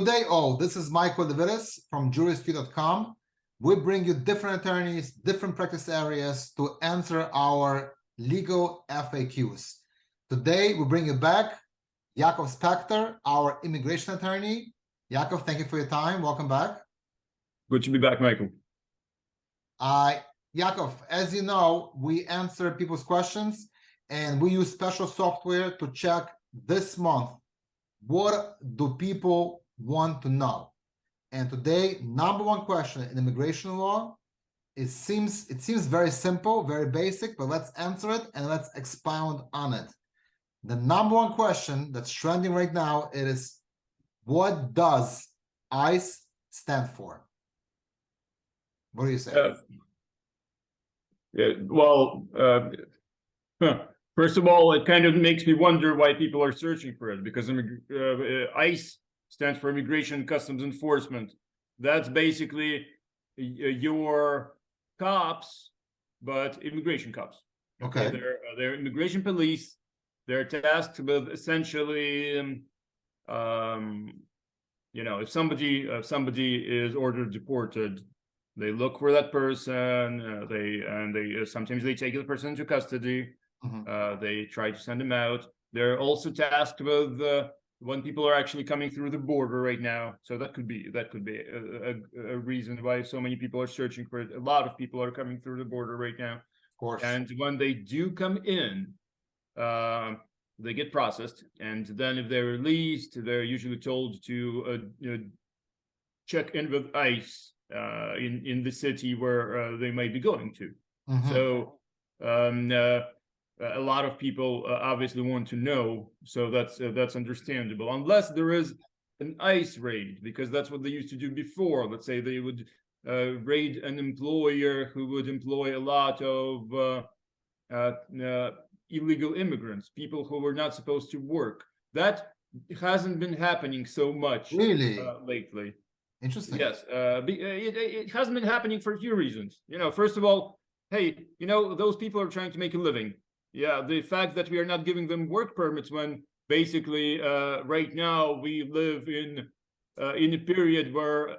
Good day, all. This is Michael Deviris from juristry.com. We bring you different attorneys, different practice areas to answer our legal FAQs. Today, we bring you back Yakov Spektor, our immigration attorney. Yakov, thank you for your time. Welcome back. Good to be back, Michael. Yakov, as you know, we answer people's questions and we use special software to check this month. What do people want to know? And today, number one question in immigration law, it seems very simple, very basic, but let's answer it and let's expound on it. The number one question that's trending right now is, what does ICE stand for? What do you say? First of all, it kind of makes me wonder why people are searching for it, because ICE stands for Immigration and Customs Enforcement. That's basically your cops, but immigration cops. Okay. They're immigration police. They're tasked with essentially, if somebody is ordered deported, they look for that person. They sometimes they take the person into custody. Mm-hmm. They try to send them out. They're also tasked with when people are actually coming through the border right now. So that could be a reason why so many people are searching for it. A lot of people are coming through the border right now. Of course. And when they do come in, they get processed, and then if they're released, they're usually told to check in with ICE in the city where they might be going to. Mm-hmm. So a lot of people obviously want to know, so that's understandable, unless there is an ICE raid, because that's what they used to do before. Let's say they would raid an employer who would employ a lot of illegal immigrants, people who were not supposed to work. That hasn't been happening so much lately. Interesting. Yes, it hasn't been happening for a few reasons. First of all, hey, those people are trying to make a living. Yeah, the fact that we are not giving them work permits when basically right now we live in a period where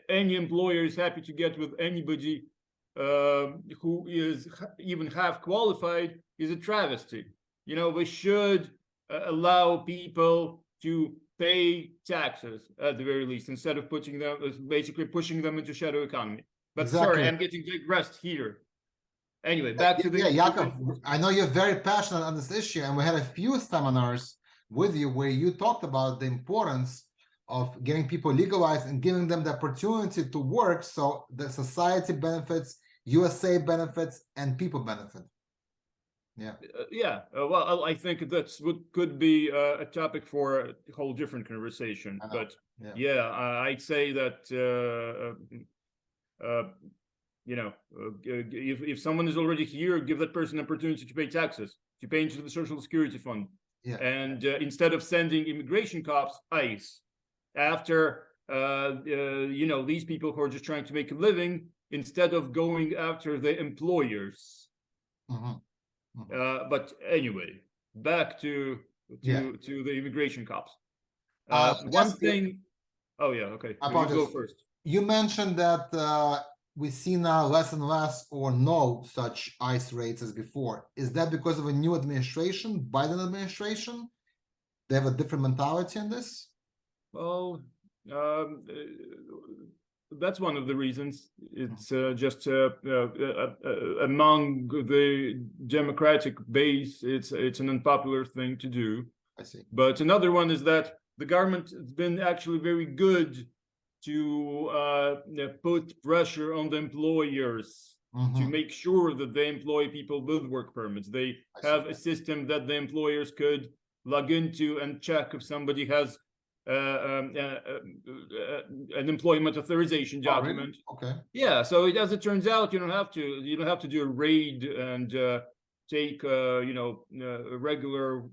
any employer is happy to get with anybody who is even half qualified is a travesty. We should allow people to pay taxes at the very least, instead of pushing them into shadow economy. But exactly. Sorry, I'm getting digressed here. Anyway, back to the... Yeah, Yakov, I know you're very passionate on this issue, and we had a few seminars with you where you talked about the importance of getting people legalized and giving them the opportunity to work so the society benefits, USA benefits, and people benefit. Yeah. Well, I think that's what could be a topic for a whole different conversation. But I'd say that if someone is already here, give that person an opportunity to pay taxes, to pay into the Social Security Fund, and instead of sending immigration cops, ICE, after these people who are just trying to make a living, instead of going after the employers. Mm-hmm. But anyway, back to the immigration cops. One thing. Oh yeah, okay. You go first. You mentioned that we see now less and less or no such ICE raids as before. Is that because of a new administration, Biden administration? They have a different mentality in this? Well, that's one of the reasons. It's just among the Democratic base, it's an unpopular thing to do. I see. But another one is that the government has been actually very good to put pressure on the employers to make sure that they employ people with work permits. They have a system that the employers could log into and check if somebody has an employment authorization document. Oh, really? Okay. Yeah, so as it turns out, you don't have to do a raid and take regular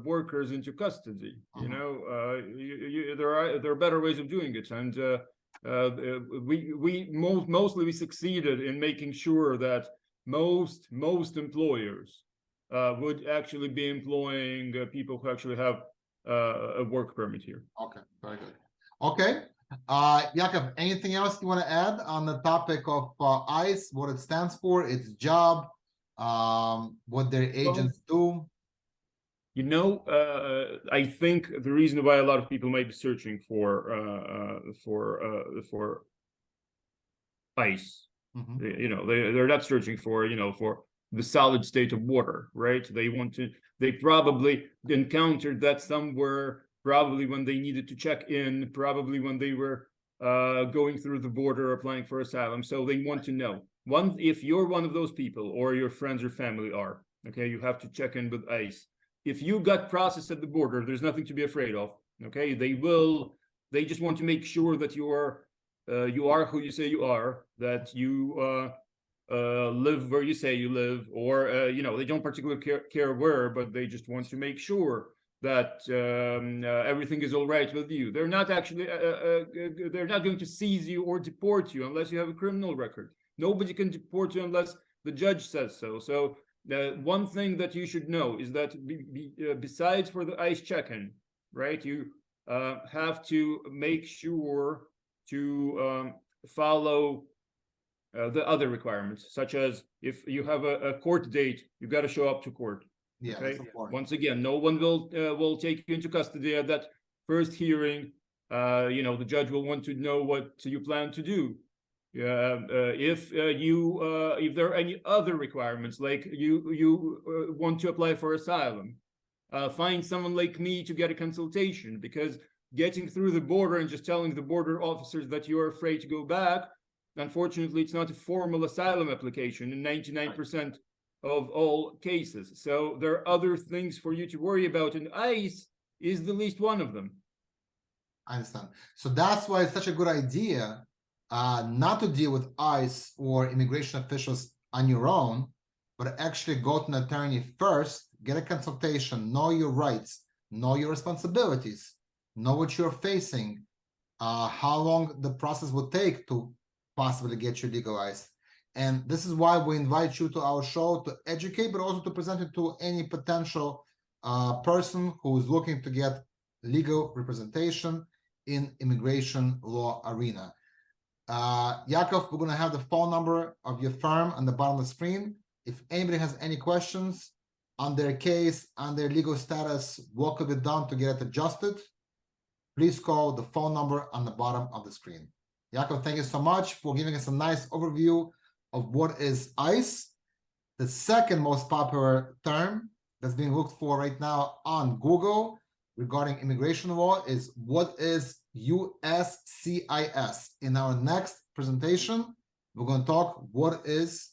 workers into custody. There are better ways of doing it, and we succeeded in making sure that most employers would actually be employing people who actually have a work permit here. Okay, very good. Okay. Yakov, anything else you want to add on the topic of ICE, what it stands for, its job, what their agents do? You know, I think the reason why a lot of people might be searching for ICE, you know, they're not searching for, you know, for the solid state of water, right? They probably encountered that somewhere, probably when they needed to check in, probably when they were going through the border applying for asylum. So they want to know. If you're one of those people, or your friends or family are, okay, you have to check in with ICE. If you got processed at the border, there's nothing to be afraid of. Okay, they just want to make sure that you are who you say you are, that you live where you say you live, or you know, they don't particularly care where, but they just want to make sure that everything is all right with you. They're not actually they're not going to seize you or deport you unless you have a criminal record. Nobody can deport you unless the judge says so. So one thing that you should know is that besides for the ICE check-in, right, you have to make sure to follow the other requirements, such as if you have a court date, you got to show up to court. Yeah, okay. that's important. Once again, no one will take you into custody at that first hearing. You know, the judge will want to know what you plan to do. If there are any other requirements, like you want to apply for asylum, find someone like me to get a consultation, because getting through the border and just telling the border officers that you're afraid to go back, unfortunately, it's not a formal asylum application in 99% of all cases. So there are other things for you to worry about, and ICE is the least one of them. I understand. So that's why it's such a good idea not to deal with ICE or immigration officials on your own, but actually go to an attorney first, get a consultation, know your rights, know your responsibilities, know what you're facing, how long the process will take to possibly get you legalized. And this is why we invite you to our show to educate, but also to present it to any potential person who is looking to get legal representation in immigration law arena. Yakov, we're going to have the phone number of your firm on the bottom of the screen. If anybody has any questions on their case, on their legal status, what could be done to get it adjusted, please call the phone number on the bottom of the screen. Yakov, thank you so much for giving us a nice overview of what is ICE. The second most popular term that's being looked for right now on Google regarding immigration law is what is USCIS. In our next presentation, we're going to talk what is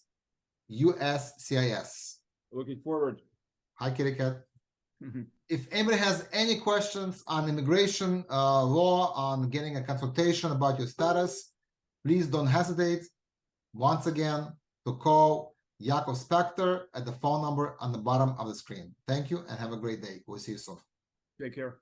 USCIS. Looking forward. Hi, Kitty Cat. If anybody has any questions on immigration law, on getting a consultation about your status, please don't hesitate, once again, to call Yakov Spektor at the phone number on the bottom of the screen. Thank you and have a great day. We'll see you soon. Take care.